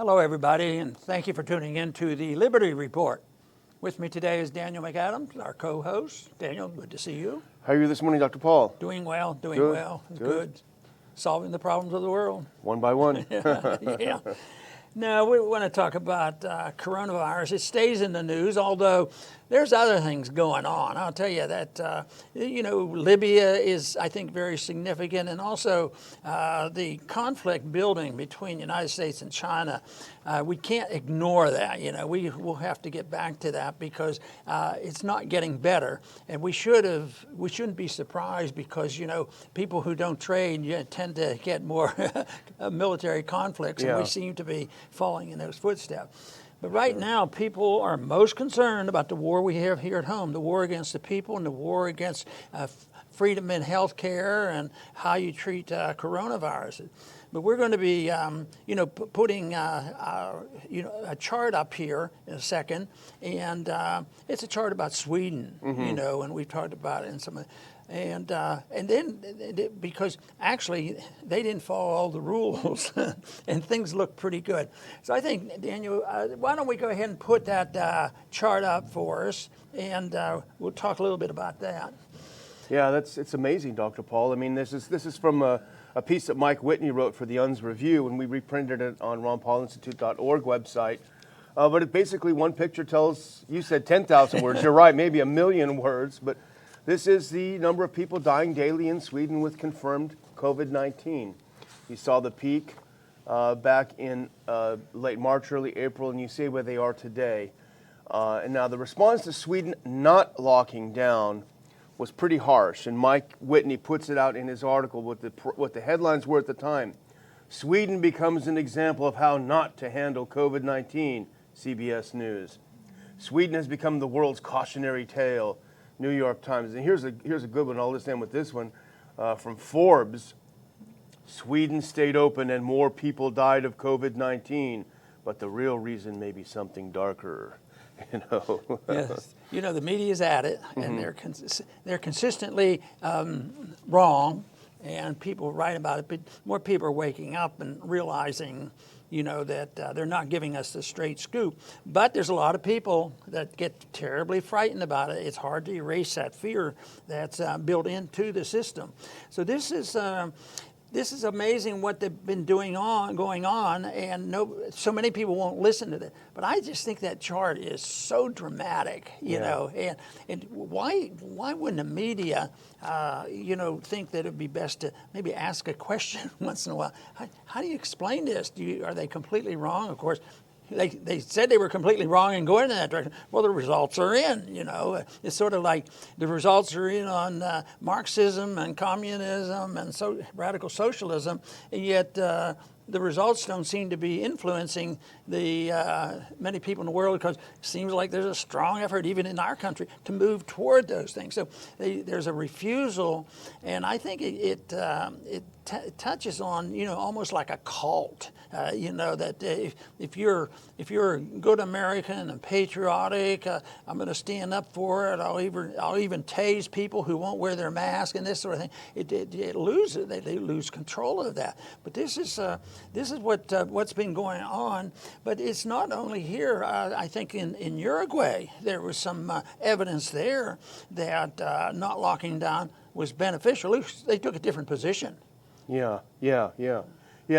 Hello, everybody, and thank you for tuning in to the Liberty Report. With me today is Daniel McAdams, our co-host. Daniel, good to see you. How are you this morning, Dr. Paul? Doing well, Good. good. Solving the problems of the world. One by one. Yeah. Now, we want to talk about coronavirus. It stays in the news, although there's other things going on. I'll tell you that, Libya is, I think, very significant. And also the conflict building between the United States and China. We can't ignore that. We will have to get back to that because it's not getting better. And we shouldn't be surprised because, people who don't trade tend to get more military conflicts. Yeah. And we seem to be following in those footsteps. But right now, people are most concerned about the war we have here at home, the war against the people and the war against freedom in health care and how you treat coronavirus. But we're going to be, putting, a chart up here in a second, and it's a chart about Sweden, and we've talked about it in some of. And then because actually they didn't follow all the rules and things look pretty good. So I think, Daniel, why don't we go ahead and put that chart up for us, and we'll talk a little bit about that. Yeah, it's amazing, Dr. Paul. I mean, this is from a piece that Mike Whitney wrote for the UN's Review, and we reprinted it on ronpaulinstitute.org website. But it basically, one picture tells, you said 10,000 words. You're right, maybe 1 million words, but this is the number of people dying daily in Sweden with confirmed COVID-19. You saw the peak back in late March, early April, and you see where they are today. And now the response to Sweden not locking down was pretty harsh, and Mike Whitney puts it out in his article what the headlines were at the time. Sweden becomes an example of how not to handle COVID-19, CBS News. Sweden has become the world's cautionary tale, New York Times. And here's a good one. I'll just end with this one from Forbes. Sweden stayed open and more people died of COVID-19, but the real reason may be something darker. Yes. The media's at it, and they're consistently wrong, and people write about it. But more people are waking up and realizing, that they're not giving us the straight scoop. But there's a lot of people that get terribly frightened about it. It's hard to erase that fear that's built into the system. So this is amazing what they've been going on, and so many people won't listen to it. But I just think that chart is so dramatic, and why wouldn't the media, think that it'd be best to maybe ask a question once in a while? How do you explain this? Are they completely wrong? Of course, they said they were completely wrong and going in that direction. Well, the results are in, It's sort of like the results are in on Marxism and communism and radical socialism, and yet the results don't seem to be influencing the many people in the world, because it seems like there's a strong effort, even in our country, to move toward those things. So there's a refusal, and I think it touches on, almost like a cult. That if you're a good American and patriotic, I'm going to stand up for it. I'll even tase people who won't wear their mask and this sort of thing. They lose control of that. But this is what's been going on. But it's not only here. I think in Uruguay there was some evidence there that not locking down was beneficial. At least they took a different position. Yeah,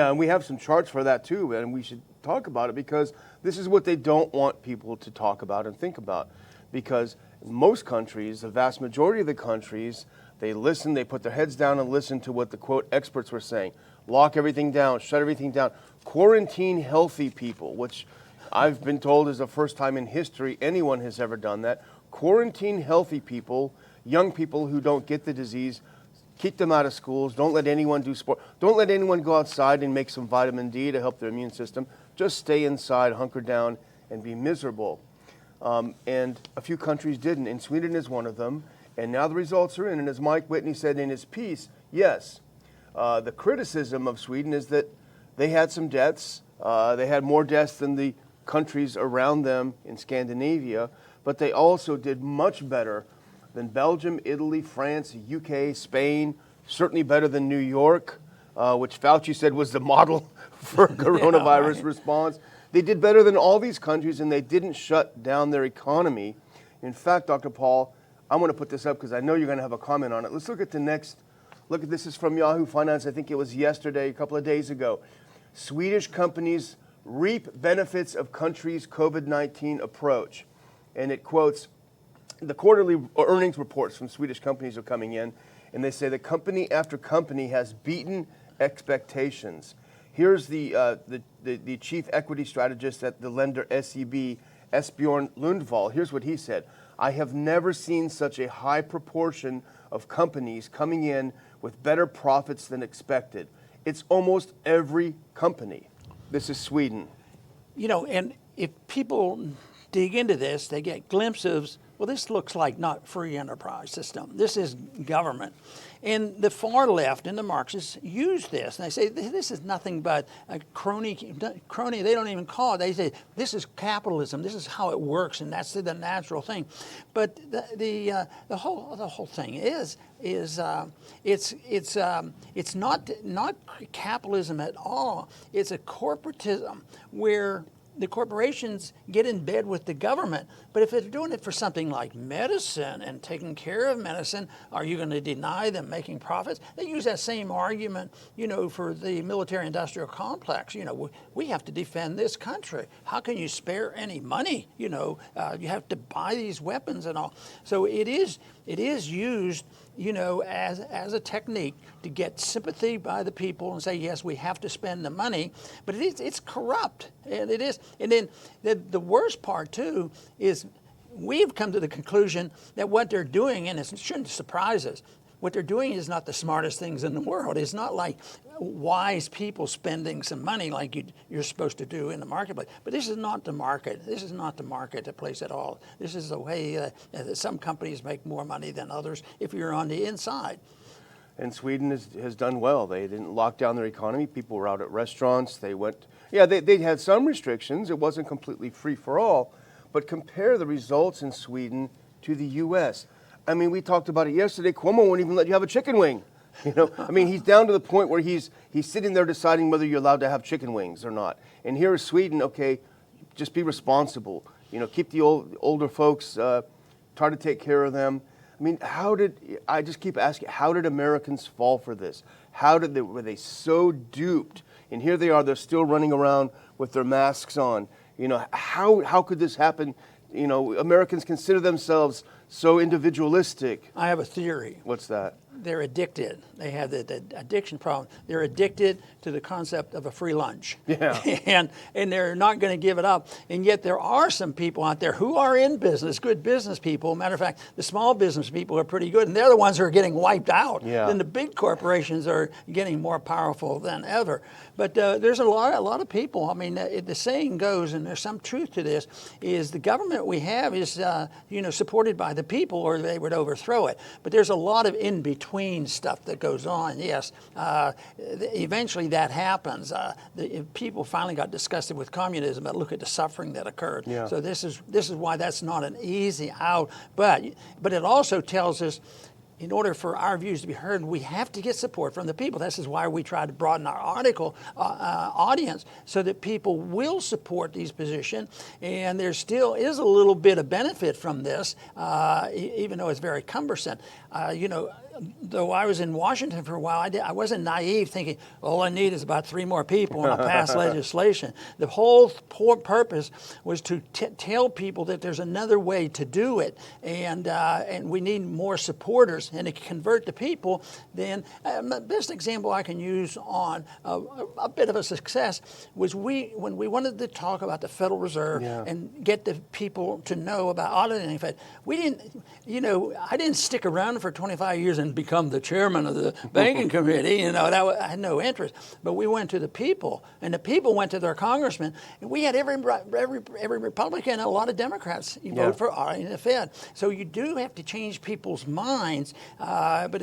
and we have some charts for that too, and we should talk about it because this is what they don't want people to talk about and think about. Because most countries, the vast majority of the countries, they listen, they put their heads down and listen to what the quote experts were saying. Lock everything down, shut everything down, quarantine healthy people, which I've been told is the first time in history anyone has ever done that. Quarantine healthy people, young people who don't get the disease, keep them out of schools, don't let anyone do sport, don't let anyone go outside and make some vitamin D to help their immune system. Just stay inside, hunker down, and be miserable. And a few countries didn't, and Sweden is one of them. And now the results are in, and as Mike Whitney said in his piece, yes, the criticism of Sweden is that they had some deaths. They had more deaths than the countries around them in Scandinavia, but they also did much better than Belgium, Italy, France, UK, Spain, certainly better than New York, which Fauci said was the model for coronavirus right. response. They did better than all these countries, and they didn't shut down their economy. In fact, Dr. Paul, I'm going to put this up because I know you're going to have a comment on it. Let's look at the next. Look at this is from Yahoo Finance. I think it was yesterday, a couple of days ago. Swedish companies reap benefits of country's COVID-19 approach. And it quotes, the quarterly earnings reports from Swedish companies are coming in, and they say that company after company has beaten expectations. Here's the chief equity strategist at the lender SEB, Esbjorn Lundvall. Here's what he said. I have never seen such a high proportion of companies coming in with better profits than expected. It's almost every company. This is Sweden. You know, and if people dig into this, they get glimpses. Well, this looks like not free enterprise system. This is government. And the far left and the Marxists use this. And they say, this is nothing but a crony, they don't even call it. They say, this is capitalism. This is how it works, and that's the natural thing. But the whole thing is it's not capitalism at all. It's a corporatism where the corporations get in bed with the government. But if they're doing it for something like medicine and taking care of medicine, are you going to deny them making profits? They use that same argument, you know, for the military-industrial complex. You know, we have to defend this country. How can you spare any money? You know, you have to buy these weapons and all. So it is used, you know, as a technique to get sympathy by the people and say, yes, we have to spend the money, but it's corrupt, and it is. And then the worst part too is we've come to the conclusion that what they're doing, and it shouldn't surprise us, what they're doing is not the smartest things in the world. It's not like wise people spending some money like you're supposed to do in the marketplace. But this is not the market. This is not the marketplace at all. This is the way some companies make more money than others if you're on the inside. And Sweden has done well. They didn't lock down their economy. People were out at restaurants. They went, they had some restrictions. It wasn't completely free for all. But compare the results in Sweden to the U.S. I mean, we talked about it yesterday. Cuomo won't even let you have a chicken wing. You know, I mean, he's down to the point where he's sitting there deciding whether you're allowed to have chicken wings or not. And here is Sweden. Okay, just be responsible. You know, keep the older folks. Try to take care of them. I mean, I just keep asking, how did Americans fall for this? Were they so duped? And here they are. They're still running around with their masks on. You know, how could this happen? You know, Americans consider themselves so individualistic. I have a theory. What's that? They're addicted. They have the addiction problem. They're addicted to the concept of a free lunch. Yeah. and they're not going to give it up. And yet there are some people out there who are in business, good business people. Matter of fact, the small business people are pretty good, and they're the ones who are getting wiped out. Yeah. Then the big corporations are getting more powerful than ever. But there's a lot of people. I mean, the saying goes, and there's some truth to this, is the government we have is supported by the people, or they would overthrow it. But there's a lot of in-between stuff that goes on. Yes, eventually that happens. People finally got disgusted with communism, but look at the suffering that occurred. Yeah. So this is why that's not an easy out. But it also tells us, in order for our views to be heard, we have to get support from the people. This is why we try to broaden our audience so that people will support these positions. And there still is a little bit of benefit from this, even though it's very cumbersome. Though I was in Washington for a while, I wasn't naive thinking, all I need is about 3 more people and I'll pass legislation. The whole purpose was to tell people that there's another way to do it, and we need more supporters. And to convert the people, then the best example I can use on a bit of a success was when we wanted to talk about the Federal Reserve and get the people to know about auditing Fed. We didn't, I didn't stick around for 25 years and become the chairman of the banking committee. I had no interest. But we went to the people, and the people went to their congressmen, and we had every Republican and a lot of Democrats vote for auditing the Fed. So you do have to change people's minds, but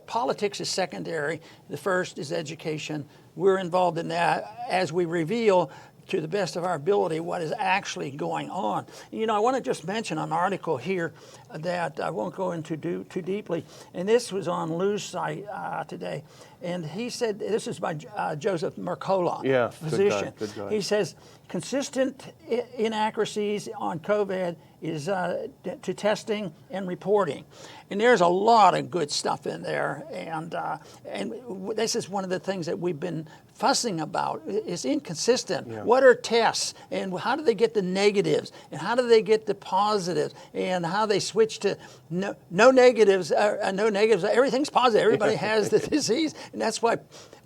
politics is secondary. The first is education. We're involved in that as we reveal, to the best of our ability, what is actually going on. I want to just mention an article here that I won't go into too deeply, and this was on Lou's site today. and he said, this is by Joseph Mercola, Yeah, physician. good guy. He says, consistent inaccuracies on COVID is to testing and reporting. And there's a lot of good stuff in there. And this is one of the things that we've been fussing about. It's inconsistent. Yeah. What are tests? And how do they get the negatives? And how do they get the positives? And how they switch to no negatives, no negatives. Everything's positive. Everybody has the disease. And that's why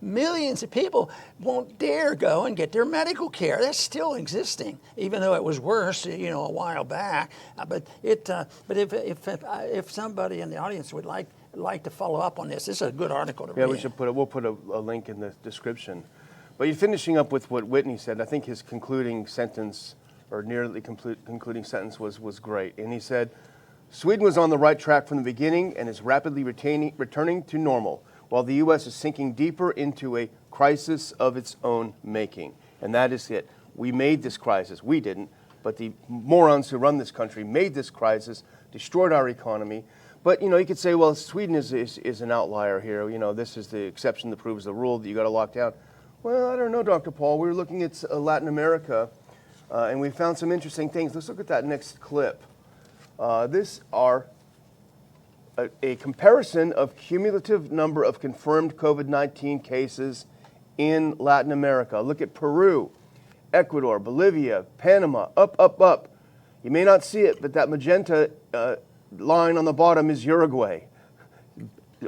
millions of people won't dare go and get their medical care. That's still existing, even though it was worse, a while back. But if somebody in the audience would like to follow up on this is a good article to read. Yeah, we'll put a link in the description. But you're finishing up with what Whitney said. I think his concluding sentence, or nearly concluding sentence, was great. And he said, Sweden was on the right track from the beginning and is rapidly returning to normal, while the U.S. is sinking deeper into a crisis of its own making. And that is it. We made this crisis. We didn't, but the morons who run this country made this crisis, destroyed our economy. But, you could say, well, Sweden is an outlier here. This is the exception that proves the rule that you got to lock down. Well, I don't know, Dr. Paul. We were looking at Latin America, and we found some interesting things. Let's look at that next clip. This are a comparison of cumulative number of confirmed COVID-19 cases in Latin America. Look at Peru, Ecuador, Bolivia, Panama, up. You may not see it, but that magenta line on the bottom is Uruguay.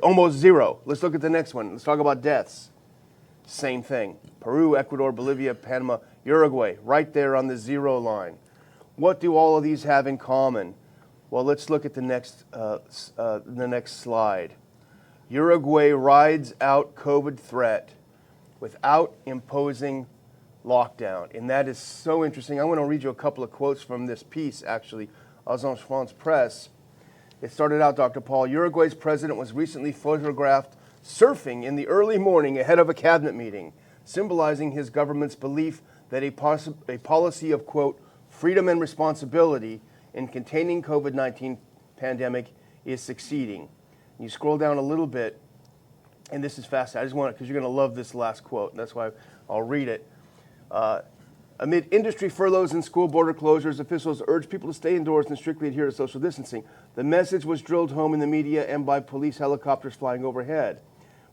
Almost zero. Let's look at the next one. Let's talk about deaths. Same thing. Peru, Ecuador, Bolivia, Panama, Uruguay, right there on the zero line. What do all of these have in common? Well, let's look at the next slide. Uruguay rides out COVID threat without imposing lockdown. And that is so interesting. I want to read you a couple of quotes from this piece, actually, Agence France Presse. It started out, Dr. Paul, Uruguay's president was recently photographed surfing in the early morning ahead of a cabinet meeting, symbolizing his government's belief that a policy of, quote, freedom and responsibility in containing COVID-19 pandemic is succeeding. You scroll down a little bit, and this is fascinating. I just want it because you're going to love this last quote, and that's why I'll read it. Amid industry furloughs and school border closures, officials urged people to stay indoors and strictly adhere to social distancing. The message was drilled home in the media and by police helicopters flying overhead.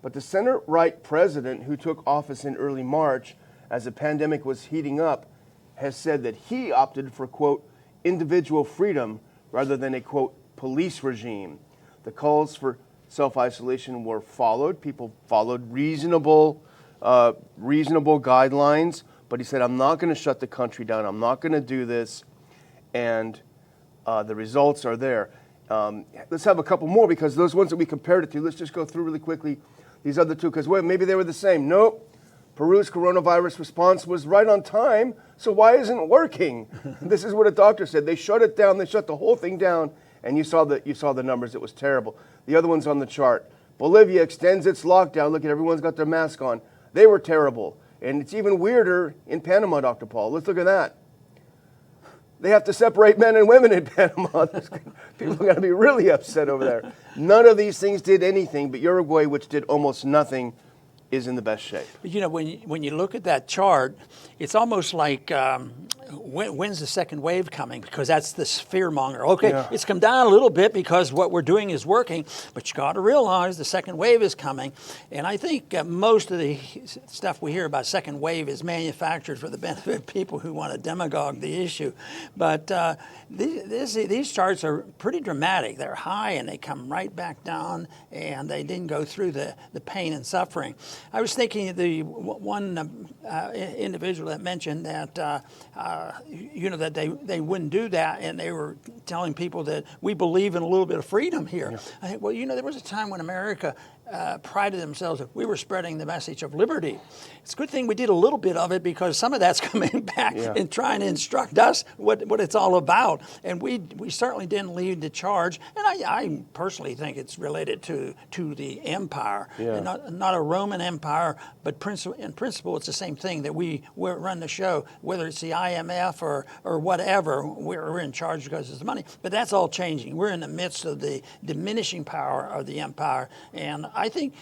But the center-right president, who took office in early March as the pandemic was heating up, has said that he opted for, quote, individual freedom rather than a, quote, police regime. The calls for self-isolation were followed. People followed reasonable guidelines. But he said, I'm not going to shut the country down. I'm not going to do this. And the results are there. Let's have a couple more because those ones that we compared it to, let's just go through really quickly these other two because maybe they were the same. Nope. Peru's coronavirus response was right on time, so why isn't it working? This is what a doctor said. They shut it down. They shut the whole thing down, and you saw the numbers. It was terrible. The other one's on the chart. Bolivia extends its lockdown. Look at everyone's got their mask on. They were terrible. And it's even weirder in Panama, Dr. Paul. Let's look at that. They have to separate men and women in Panama. People are going to be really upset over there. None of these things did anything, but Uruguay, which did almost nothing, is in the best shape. When you look at that chart, it's almost like when's the second wave coming? Because that's the fear monger. Okay, yeah. It's come down a little bit because what we're doing is working, but you got to realize the second wave is coming. And I think most of the stuff we hear about second wave is manufactured for the benefit of people who want to demagogue the issue. But these charts are pretty dramatic. They're high and they come right back down, and they didn't go through the pain and suffering. I was thinking of the one individual that mentioned that that they wouldn't do that, and they were telling people that we believe in a little bit of freedom here. Yeah. I think, well, there was a time when America prided themselves that we were spreading the message of liberty. It's a good thing we did a little bit of it because some of that's coming back and trying to instruct us what it's all about. And we certainly didn't lead the charge. And I personally think it's related to the empire, and not a Roman empire, but in principle it's the same thing that we run the show, whether it's the IMF or whatever. We're in charge because it's money. But that's all changing. We're in the midst of the diminishing power of the empire, and I think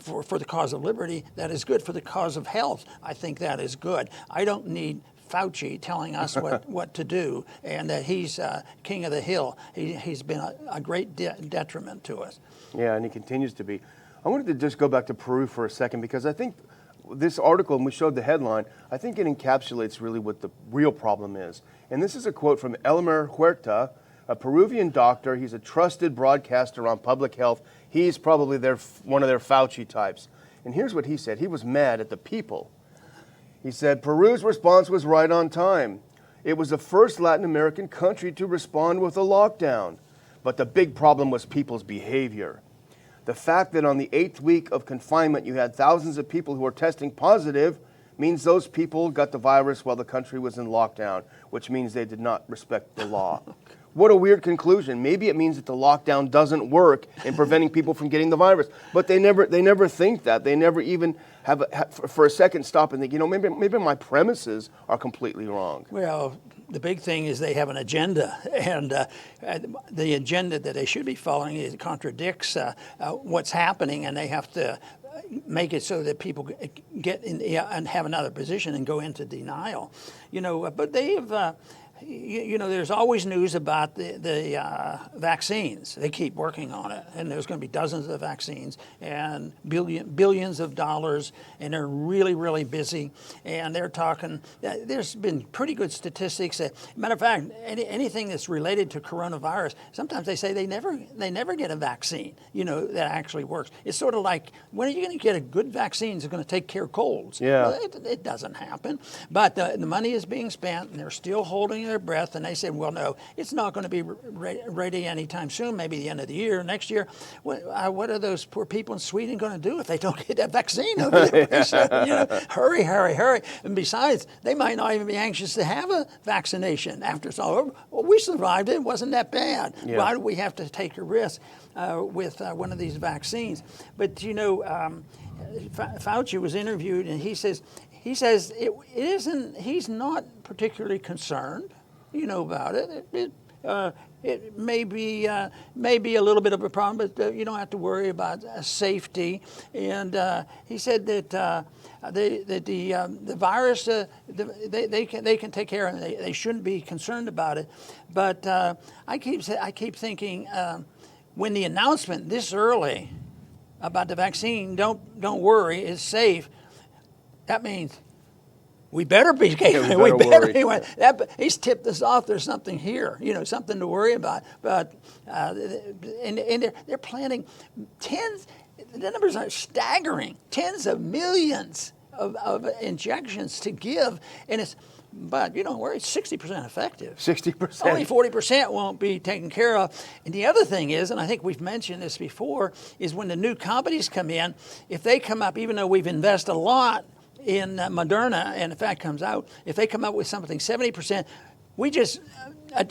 for the cause of liberty, that is good. For the cause of health, I think that is good. I don't need Fauci telling us what to do, and that he's king of the hill. He's been a great detriment to us. Yeah, and he continues to be. I wanted to just go back to Peru for a second, because I think this article, and we showed the headline, I think it encapsulates really what the real problem is. And this is a quote from Elmer Huerta, a Peruvian doctor. He's a trusted broadcaster on public health. He's probably one of their Fauci types. And here's what he said. He was mad at the people. He said, Peru's response was right on time. It was the first Latin American country to respond with a lockdown. But the big problem was people's behavior. The fact that on the 8th week of confinement you had thousands of people who were testing positive means those people got the virus while the country was in lockdown, which means they did not respect the law. What a weird conclusion. Maybe it means that the lockdown doesn't work in preventing people from getting the virus. But they never think that. They never even have for a second stop and think, maybe my premises are completely wrong. Well, the big thing is they have an agenda, and the agenda that they should be following, it contradicts what's happening, and they have to make it so that people get in and have another position and go into denial. But they've there's always news about the vaccines. They keep working on it, and there's going to be dozens of vaccines and billions of dollars, and they're really, really busy. And they're talking. There's been pretty good statistics. Matter of fact, anything that's related to coronavirus, sometimes they say they never get a vaccine. That actually works. It's sort of like, when are you going to get a good vaccine that's going to take care of colds? Yeah. Well, it doesn't happen. But the money is being spent, and they're still holding their breath, and they said, well, no, it's not going to be ready anytime soon, maybe the end of the year, next year. What are those poor people in Sweden going to do if they don't get that vaccine over there? So, hurry, hurry, hurry. And besides, they might not even be anxious to have a vaccination after it's all over. Well, we survived it. It wasn't that bad. Yeah. Why do we have to take a risk with one of these vaccines? But, Fauci was interviewed, and he says it isn't. He's not particularly concerned, about it. It may be a little bit of a problem, but you don't have to worry about safety. And he said that the virus, they can take care of it. They shouldn't be concerned about it. But I keep thinking, when the announcement this early about the vaccine, don't worry, it's safe. That means we better be. He's tipped us off. There's something here, something to worry about. But and they're planning tens. The numbers are staggering. Tens of millions of injections to give, and it's. But you don't worry, it's 60% effective. 60%. Only 40% won't be taken care of. And the other thing is, and I think we've mentioned this before, is when the new companies come in, if they come up, even though we've invested a lot in Moderna, and in fact comes out, if they come up with something 70%, we just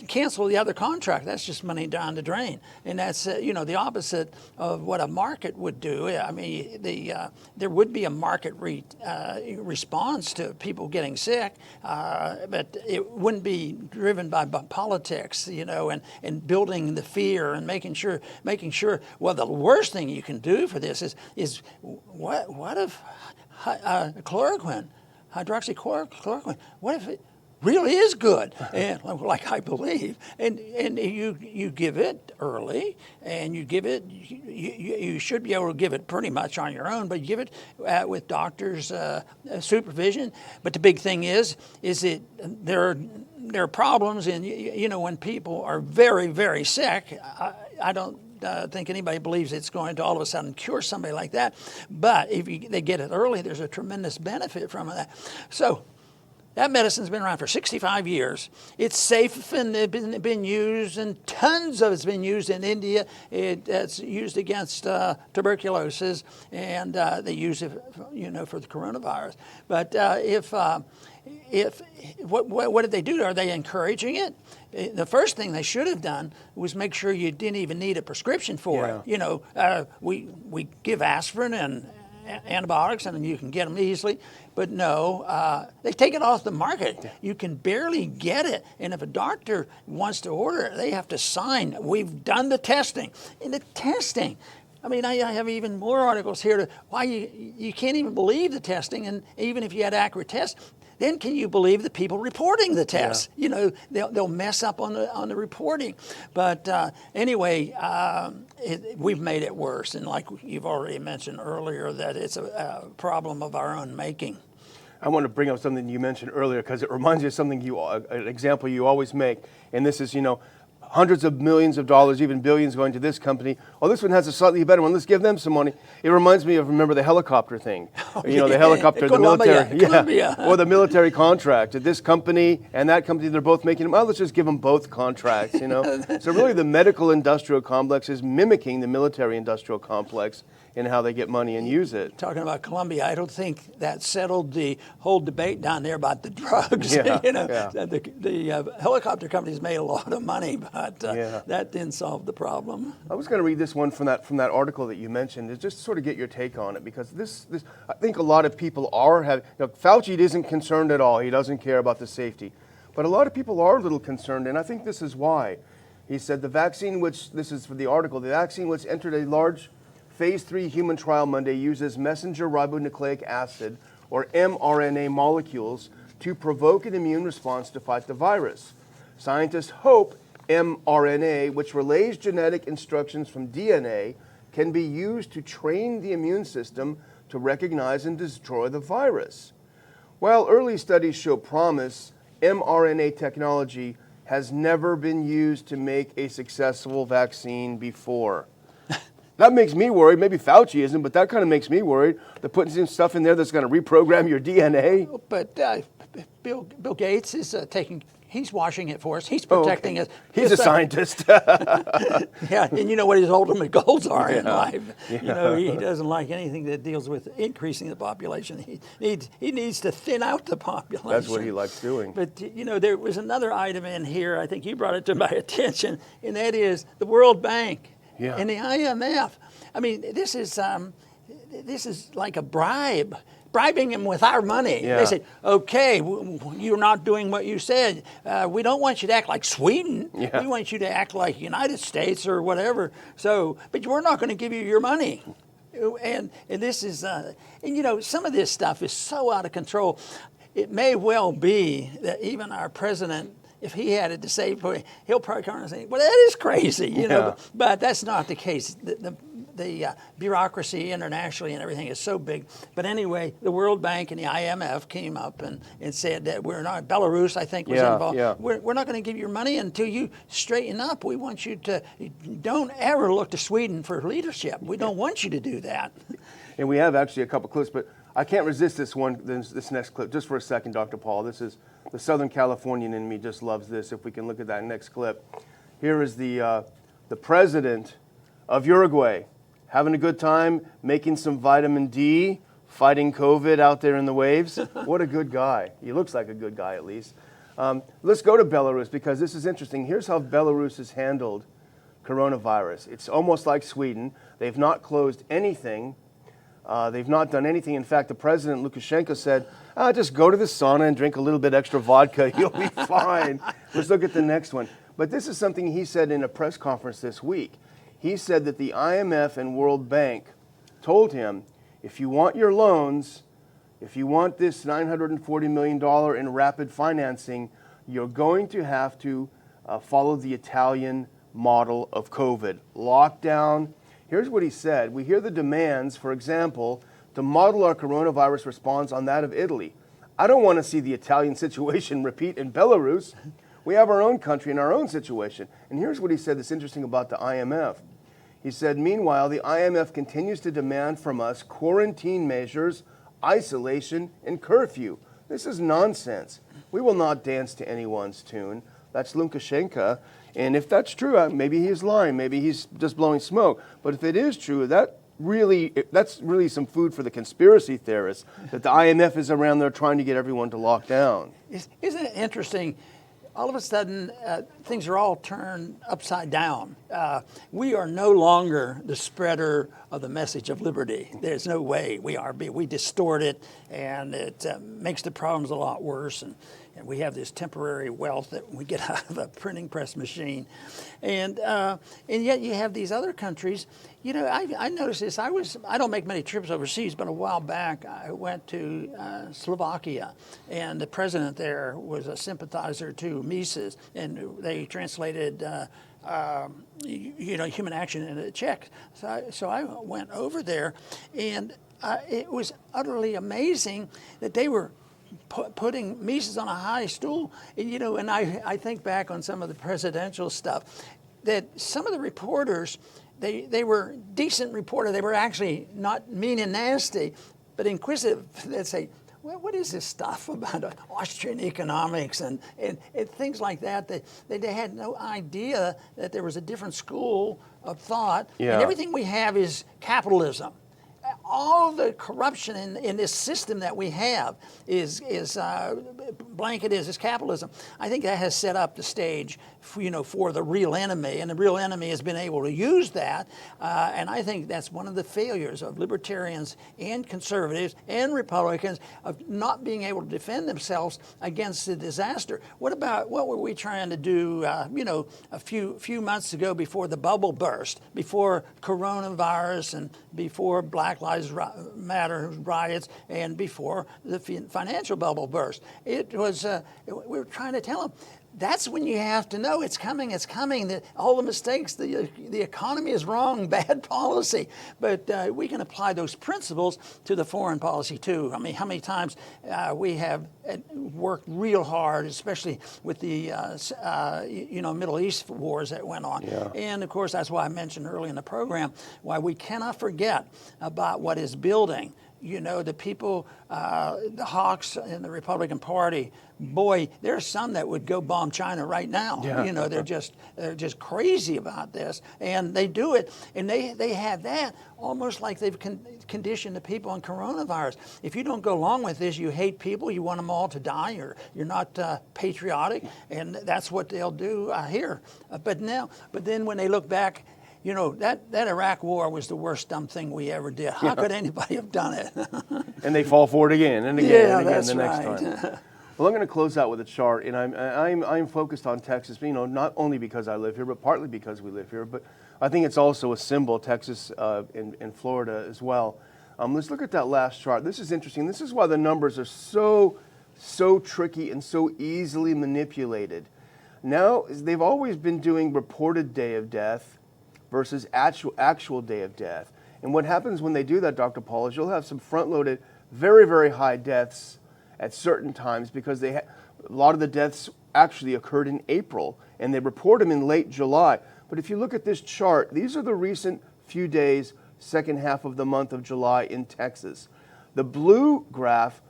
cancel the other contract. That's just money down the drain, and that's the opposite of what a market would do. I mean, there would be a market response to people getting sick, but it wouldn't be driven by politics, and building the fear and making sure. Well, the worst thing you can do for this is what if chloroquine, hydroxychloroquine? What if it really is good, and like I believe, and you give it early, and you give it. You should be able to give it pretty much on your own, but you give it with doctors' supervision. But the big thing is it there are problems, and when people are very, very sick, I don't think anybody believes it's going to all of a sudden cure somebody like that. But if they get it early, there's a tremendous benefit from that. So. That medicine's been around for 65 years. It's safe and been used, and tons of it's been used in India. It's used against tuberculosis, and they use it, for the coronavirus. But what did they do? Are they encouraging it? The first thing they should have done was make sure you didn't even need a prescription for it. We give aspirin and antibiotics, and you can get them easily. But no, they take it off the market. You can barely get it. And if a doctor wants to order it, they have to sign, we've done the testing. And the testing, I mean, I have even more articles here to why you can't even believe the testing, and even if you had accurate tests, then can you believe the people reporting the tests? Yeah. You know, they'll mess up on the reporting. But anyway, we've made it worse, and like you've already mentioned earlier, that it's a problem of our own making. I want to bring up something you mentioned earlier because it reminds me of something an example you always make, and this is, hundreds of millions of dollars, even billions going to this company. Oh, this one has a slightly better one. Let's give them some money. It reminds me of, remember the helicopter thing? The helicopter, Columbia, the military. Columbia. Or the military contract. This company and that company, they're both making them. Well, let's just give them both contracts, So really the medical industrial complex is mimicking the military industrial complex in how they get money and use it. Talking about Columbia, I don't think that settled the whole debate down there about the drugs. Yeah, The helicopter companies made a lot of money, but that didn't solve the problem. I was going to read this one from that article that you mentioned, is just to sort of get your take on it, because this I think a lot of people are having. Fauci isn't concerned at all; he doesn't care about the safety, but a lot of people are a little concerned, and I think this is why. He said the vaccine, this is for the article, the vaccine which entered a large Phase 3 human trial Monday uses messenger ribonucleic acid, or mRNA molecules, to provoke an immune response to fight the virus. Scientists hope mRNA, which relays genetic instructions from DNA, can be used to train the immune system to recognize and destroy the virus. While early studies show promise, mRNA technology has never been used to make a successful vaccine before. That makes me worried. Maybe Fauci isn't, but that kind of makes me worried. They're putting some stuff in there that's going to reprogram your DNA. But Bill Gates is he's washing it for us. He's protecting us. He's a scientist. Yeah, and you know what his ultimate goals are in life. Yeah. He doesn't like anything that deals with increasing the population. He needs to thin out the population. That's what he likes doing. But there was another item in here. I think you brought it to my attention, and that is the World Bank. Yeah. And the IMF. I mean, this is like a bribe, bribing them with our money. Yeah. They say, okay, you're not doing what you said. We don't want you to act like Sweden. Yeah. We want you to act like United States or whatever. So, but we're not going to give you your money. And this is, some of this stuff is so out of control. It may well be that even our president, if he had it to say, he'll probably come and say, well, that is crazy, but that's not the case. The bureaucracy internationally and everything is so big. But anyway, the World Bank and the IMF came up and said that we're not, Belarus, I think, was involved. Yeah. We're not going to give you your money until you straighten up. We want you to, don't ever look to Sweden for leadership. We don't want you to do that. And we have actually a couple clips, but I can't resist this next clip just for a second, Dr. Paul. This is the Southern Californian in me just loves this. If we can look at that next clip. Here is the president of Uruguay having a good time, making some vitamin D, fighting COVID out there in the waves. What a good guy. He looks like a good guy at least. Let's go to Belarus because this is interesting. Here's how Belarus has handled coronavirus. It's almost like Sweden. They've not closed anything. They've not done anything. In fact, the president, Lukashenko, said, just go to the sauna and drink a little bit extra vodka. You'll be fine. Let's look at the next one. But this is something he said in a press conference this week. He said that the IMF and World Bank told him, if you want your loans, if you want this $940 million in rapid financing, you're going to have to follow the Italian model of COVID. Lockdown. Here's what he said. We hear the demands, for example, to model our coronavirus response on that of Italy. I don't want to see the Italian situation repeat in Belarus. We have our own country and our own situation. And here's what he said that's interesting about the IMF. He said, meanwhile, the IMF continues to demand from us quarantine measures, isolation, and curfew. This is nonsense. We will not dance to anyone's tune. That's Lukashenko. And if that's true, maybe he's lying. Maybe he's just blowing smoke. But if it is true, that's really some food for the conspiracy theorists, that the IMF is around there trying to get everyone to lock down. Isn't it interesting? All of a sudden, things are all turned upside down. We are no longer the spreader of the message of liberty. There's no way we are. We distort it, and it makes the problems a lot worse. And we have this temporary wealth that we get out of a printing press machine, and yet you have these other countries. You know, I noticed this. I don't make many trips overseas, but a while back I went to Slovakia, and the president there was a sympathizer to Mises, and they translated. Human action in Czech. So I went over there, and it was utterly amazing that they were putting Mises on a high stool. And I think back on some of the presidential stuff, that some of the reporters, they were decent reporters. They were actually not mean and nasty, but inquisitive. They'd say, well, what is this stuff about Austrian economics and things like that? They had no idea that there was a different school of thought. Yeah. And everything we have is capitalism. All the corruption in this system that we have is capitalism. I think that has set up the stage, for the real enemy, and the real enemy has been able to use that. And I think that's one of the failures of libertarians and conservatives and Republicans, of not being able to defend themselves against the disaster. What were we trying to do? A few months ago, before the bubble burst, before coronavirus, and before Black Lives Matter riots, and before the financial bubble burst. It was we were trying to tell them, that's when you have to know it's coming. That all the mistakes, the economy is wrong, bad policy. But we can apply those principles to the foreign policy too. I mean, how many times we have worked real hard, especially with the Middle East wars that went on. Yeah. And of course, that's why I mentioned early in the program why we cannot forget about what is building. The people, the hawks in the Republican Party, boy, there are some that would go bomb China right now. Yeah. They're just crazy about this, and they do it, and they have that almost like they've conditioned the people on coronavirus. If you don't go along with this, you hate people, you want them all to die, or you're not patriotic, and that's what they'll do here. But then when they look back, that Iraq war was the worst dumb thing we ever did. How could anybody have done it? And they fall for it again and again and again that's the next right. time. Well, I'm going to close out with a chart, and I'm focused on Texas, not only because I live here, but partly because we live here. But I think it's also a symbol, Texas in Florida as well. Let's look at that last chart. This is interesting. This is why the numbers are so tricky and so easily manipulated. Now, they've always been doing reported day of death versus actual day of death. And what happens when they do that, Dr. Paul, is you'll have some front-loaded, very, very high deaths at certain times, because a lot of the deaths actually occurred in April, and they report them in late July. But if you look at this chart, these are the recent few days, second half of the month of July in Texas. The blue graph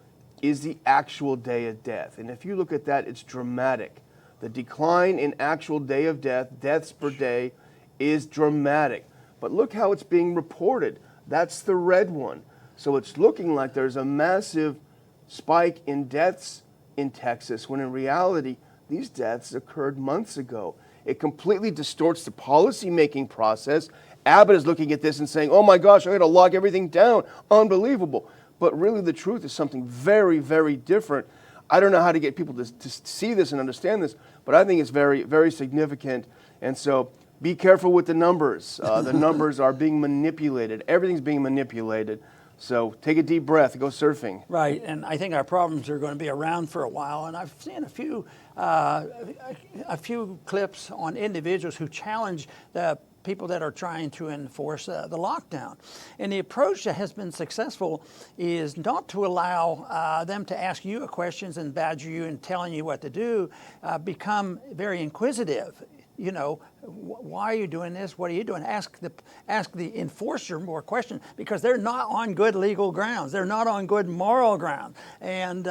is the actual day of death. And if you look at that, it's dramatic. The decline in actual day of death, deaths per day, is dramatic. But look how it's being reported. That's the red one. So it's looking like there's a massive spike in deaths in Texas, when in reality, these deaths occurred months ago. It completely distorts the policy-making process. Abbott is looking at this and saying, oh my gosh, I'm going to lock everything down. Unbelievable. But really the truth is something very, very different. I don't know how to get people to see this and understand this, but I think it's very, very significant. And so be careful with the numbers. The numbers are being manipulated. Everything's being manipulated. So take a deep breath, go surfing. Right, and I think our problems are going to be around for a while. And I've seen a few clips on individuals who challenge the people that are trying to enforce the lockdown. And the approach that has been successful is not to allow them to ask you questions and badger you and telling you what to do, become very inquisitive. Why are you doing this? What are you doing? Ask the enforcer more questions, because they're not on good legal grounds. They're not on good moral ground. And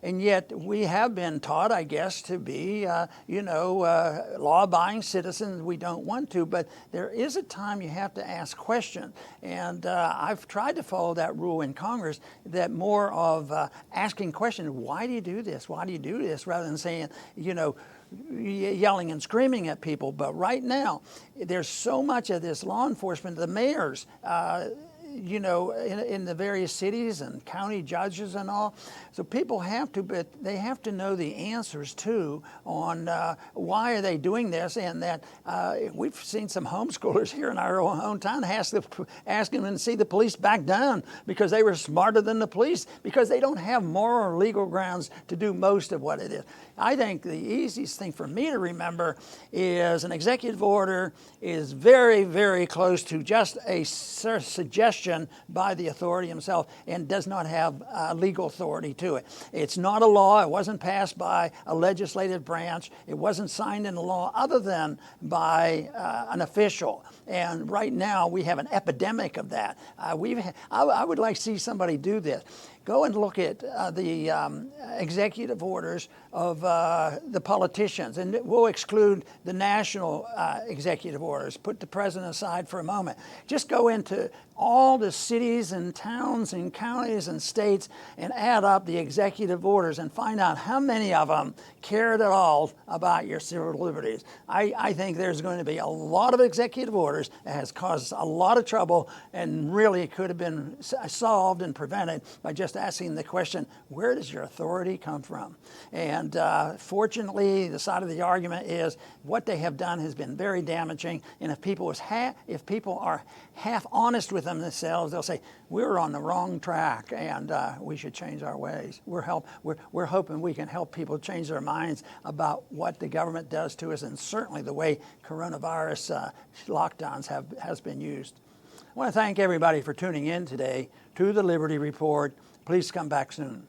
yet we have been taught, I guess, to be, law-abiding citizens. We don't want to, but there is a time you have to ask questions. And I've tried to follow that rule in Congress, that more of asking questions. Why do you do this? Why do you do this? Rather than saying, yelling and screaming at people. But right now, there's so much of this law enforcement, the mayors, you know, in the various cities and county judges and all. So people have to, but they have to know the answers too on why are they doing this, and that we've seen some homeschoolers here in our own town ask them and see the police back down because they were smarter than the police, because they don't have moral or legal grounds to do most of what it is. I think the easiest thing for me to remember is an executive order is very, very close to just a suggestion by the authority himself and does not have legal authority to it. It's not a law. It wasn't passed by a legislative branch. It wasn't signed into law other than by an official. And right now we have an epidemic of that. I would like to see somebody do this. Go and look at the executive orders of the politicians, and we'll exclude the national executive orders. Put the president aside for a moment. Just go into all the cities and towns and counties and states and add up the executive orders and find out how many of them cared at all about your civil liberties. I think there's going to be a lot of executive orders that has caused a lot of trouble and really could have been solved and prevented by just asking the question, where does your authority come from? And fortunately, the side of the argument is what they have done has been very damaging, and if people are half honest with themselves, they'll say, we're on the wrong track and we should change our ways. We're hoping we can help people change their minds about what the government does to us, and certainly the way coronavirus lockdowns has been used. I want to thank everybody for tuning in today to the Liberty Report. Please come back soon.